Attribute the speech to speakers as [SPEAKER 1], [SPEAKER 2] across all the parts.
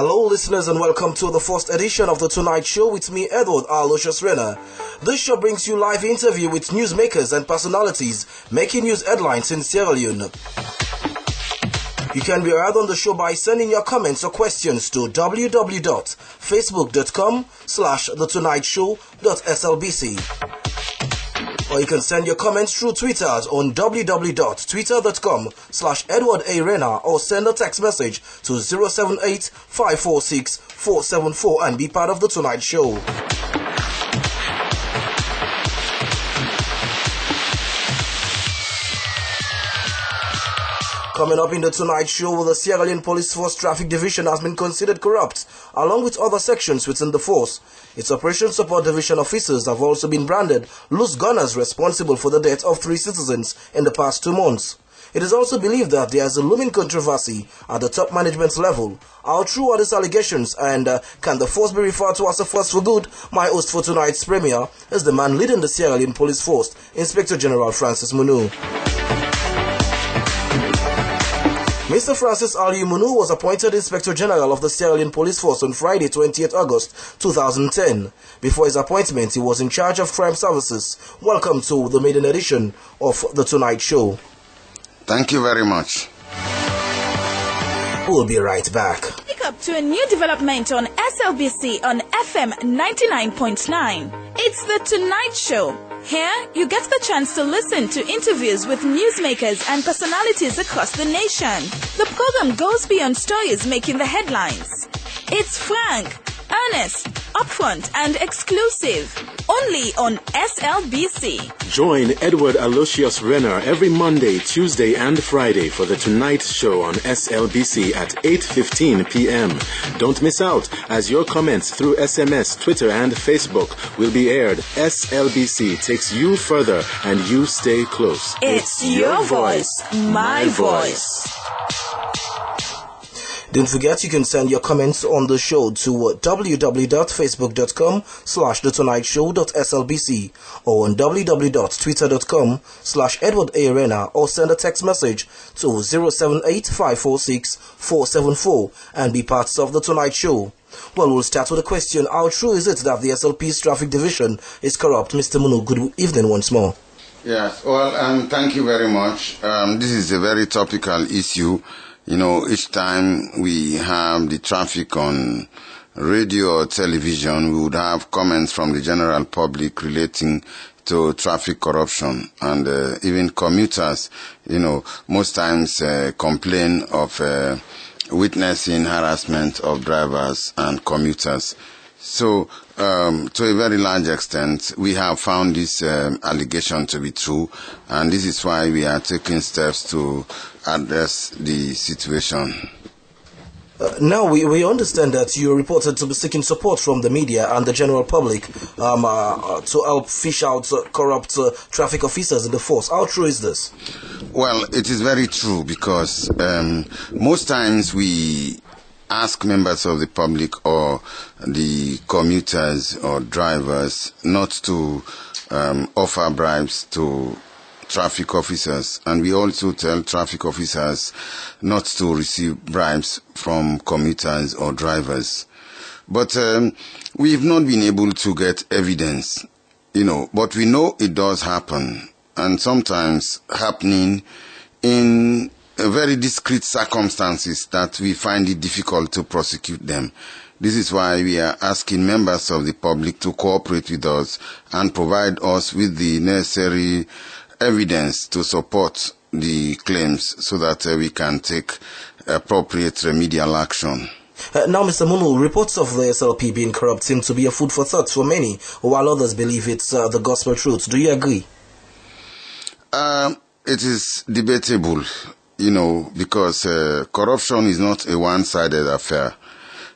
[SPEAKER 1] Hello listeners and welcome to the first edition of The Tonight Show with me, Edward Aloysius Renner. This show brings you live interview with newsmakers and personalities making news headlines in Sierra Leone. You can be heard on the show by sending your comments or questions to www.facebook.com/thetonightshow.slbc. Or you can send your comments through Twitter on www.twitter.com/EdwardARena or send a text message to 078-546-474 and be part of The Tonight Show. Coming up in The Tonight Show, the Sierra Leone Police Force Traffic Division has been considered corrupt, along with other sections within the force. Its Operation Support Division officers have also been branded loose gunners responsible for the death of 3 citizens in the past 2 months. It is also believed that there is a looming controversy at the top management level. How true are these allegations, and can the force be referred to as a force for good? My host for tonight's premiere is the man leading the Sierra Leone Police Force, Inspector General Francis Munu. Mr. Francis Ali Munu was appointed Inspector General of the Sierra Leone Police Force on Friday, 28 August 2010. Before his appointment, he was in charge of crime services. Welcome to the maiden edition of The Tonight Show.
[SPEAKER 2] Thank you very much.
[SPEAKER 1] We'll be right back.
[SPEAKER 3] Pick up to a new development on SLBC on FM 99.9. It's The Tonight Show. Here, you get the chance to listen to interviews with newsmakers and personalities across the nation. The program goes beyond stories making the headlines. It's frank, honest, upfront, and exclusive. Only on SLBC.
[SPEAKER 4] Join Edward Aloysius Renner every Monday, Tuesday, and Friday for The Tonight Show on SLBC at 8:15 p.m. Don't miss out, as your comments through SMS, Twitter, and Facebook will be aired. SLBC takes you further, and you stay close.
[SPEAKER 3] It's your voice, my voice.
[SPEAKER 1] Don't forget you can send your comments on the show to www.facebook.com/thetonightshow.slbc or on www.twitter.com/EdwardARena or send a text message to 078-546-474 and be part of The Tonight Show. Well, we'll start with a question. How true is it that the SLP's traffic division is corrupt? Mr. Munu, good evening once more.
[SPEAKER 2] Yes, well, thank you very much. This is a very topical issue. You know, each time we have the traffic on radio or television, we would have comments from the general public relating to traffic corruption, and even commuters, you know, most times complain of witnessing harassment of drivers and commuters. So, to a very large extent, we have found this allegation to be true, and this is why we are taking steps to address the situation.
[SPEAKER 1] Now, we understand that you are reported to be seeking support from the media and the general public to help fish out corrupt traffic officers in the force. How true is this?
[SPEAKER 2] Well, it is very true, because most times we ask members of the public or the commuters or drivers not to offer bribes to traffic officers, and we also tell traffic officers not to receive bribes from commuters or drivers. But we've not been able to get evidence, you know, but we know it does happen, and sometimes happening in very discrete circumstances that we find it difficult to prosecute them. This is why we are asking members of the public to cooperate with us and provide us with the necessary evidence to support the claims so that we can take appropriate remedial action.
[SPEAKER 1] Now, Mr. Munu, reports of the SLP being corrupt seem to be a food for thought for many, while others believe it's the gospel truth. Do you agree?
[SPEAKER 2] It is debatable, you know, because corruption is not a one-sided affair.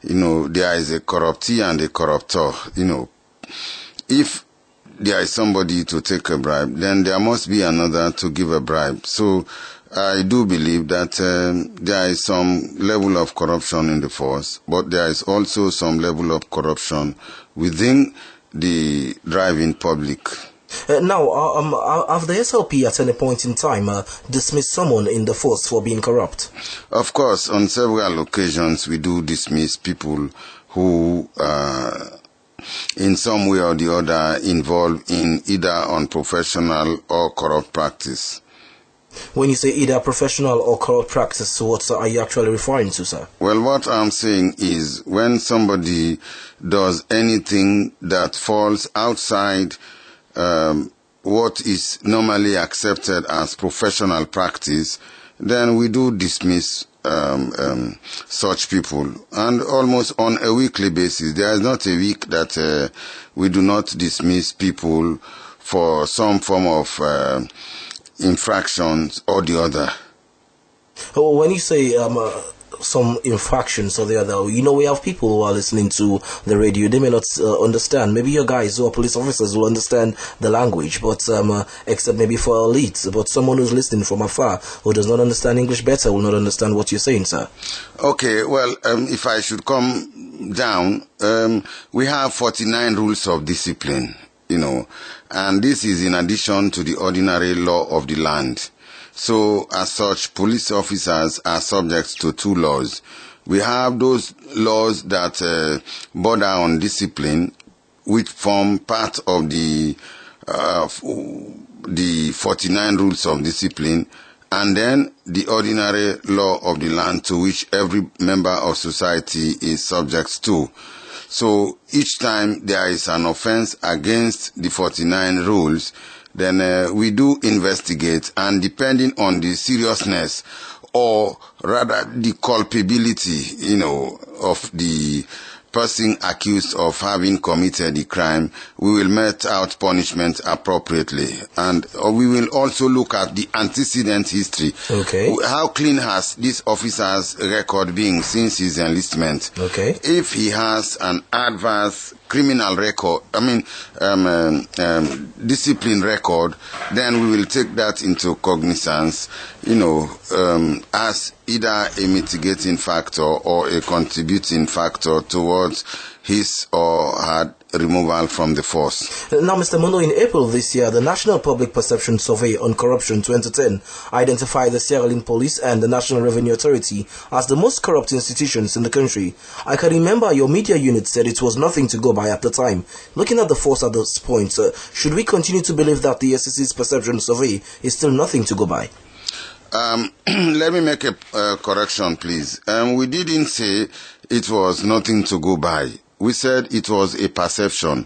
[SPEAKER 2] You know, there is a corruptee and a corruptor. You know, if there is somebody to take a bribe, then there must be another to give a bribe. So I do believe that there is some level of corruption in the force, but there is also some level of corruption within the driving public.
[SPEAKER 1] Have the SLP at any point in time dismissed someone in the force for being corrupt?
[SPEAKER 2] Of course, on several occasions we do dismiss people who in some way or the other involved in either unprofessional or corrupt practice.
[SPEAKER 1] When you say either professional or corrupt practice, what are you actually referring to, sir?
[SPEAKER 2] Well, what I'm saying is when somebody does anything that falls outside what is normally accepted as professional practice, then we do dismiss such people, and almost on a weekly basis. There is not a week that we do not dismiss people for some form of infractions or the other.
[SPEAKER 1] When you say some infractions or the other, we have people who are listening to the radio. They may not understand. Maybe your guys who are police officers will understand the language, but except maybe for elites. But someone who's listening from afar who does not understand English better will not understand what you're saying, sir.
[SPEAKER 2] Okay, well, if I should come down, we have 49 rules of discipline, and this is in addition to the ordinary law of the land. So, as such, police officers are subject to two laws. We have those laws that border on discipline, which form part of the 49 rules of discipline, and then the ordinary law of the land to which every member of society is subject to. So each time there is an offense against the 49 rules, then we do investigate, and depending on the seriousness or rather the culpability, of the person accused of having committed the crime, we will mete out punishment appropriately. And we will also look at the antecedent history.
[SPEAKER 1] Okay.
[SPEAKER 2] How clean has this officer's record been since his enlistment?
[SPEAKER 1] Okay.
[SPEAKER 2] If he has an adverse criminal record, discipline record, then we will take that into cognizance, as either a mitigating factor or a contributing factor towards his or her removal from the force.
[SPEAKER 1] Now, Mr. Mundo, in April this year, the National Public Perception Survey on Corruption 2010 identified the Sierra Leone Police and the National Revenue Authority as the most corrupt institutions in the country. I can remember your media unit said it was nothing to go by at the time. Looking at the force at this point, should we continue to believe that the SEC's perception survey is still nothing to go by?
[SPEAKER 2] Let me make a correction, please. We didn't say it was nothing to go by. We said it was a perception,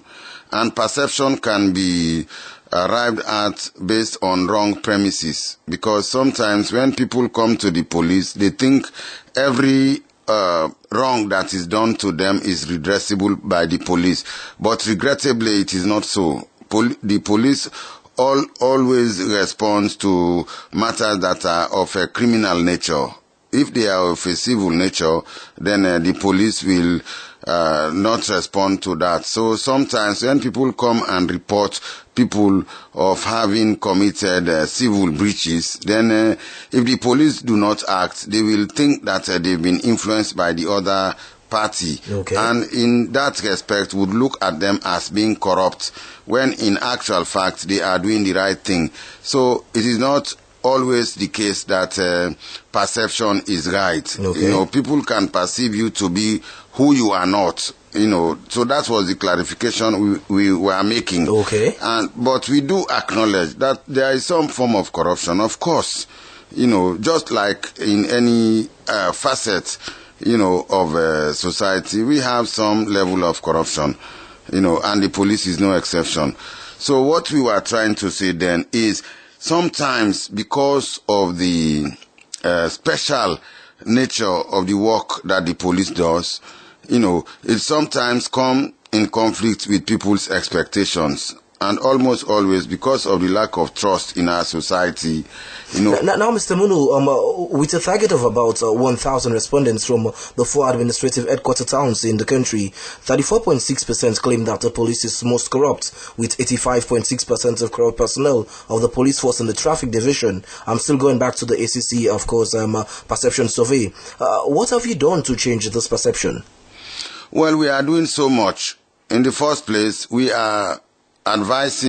[SPEAKER 2] and perception can be arrived at based on wrong premises, because sometimes when people come to the police, they think every wrong that is done to them is redressable by the police, but regrettably it is not so. The police always responds to matters that are of a criminal nature. If they are of a civil nature, then the police will not respond to that. So sometimes when people come and report people of having committed civil breaches, then if the police do not act, they will think that they've been influenced by the other party.
[SPEAKER 1] Okay.
[SPEAKER 2] And in that respect would look at them as being corrupt, when in actual fact they are doing the right thing. So it is not always the case that perception is right.
[SPEAKER 1] Okay.
[SPEAKER 2] People can perceive you to be who you are not. So that was the clarification we were making.
[SPEAKER 1] Okay.
[SPEAKER 2] But we do acknowledge that there is some form of corruption, of course. Just like in any facet, of society, we have some level of corruption, and the police is no exception. So what we were trying to say then is, sometimes because of the special nature of the work that the police does, it sometimes comes in conflict with people's expectations. And almost always because of the lack of trust in our society,
[SPEAKER 1] Now, Mr. Munu, with a target of about 1,000 respondents from the 4 administrative headquarter towns in the country, 34.6% claim that the police is most corrupt, with 85.6% of corrupt personnel of the police force in the traffic division. I'm still going back to the ACC, of course, perception survey. What have you done to change this perception?
[SPEAKER 2] Well, we are doing so much. In the first place, we are advising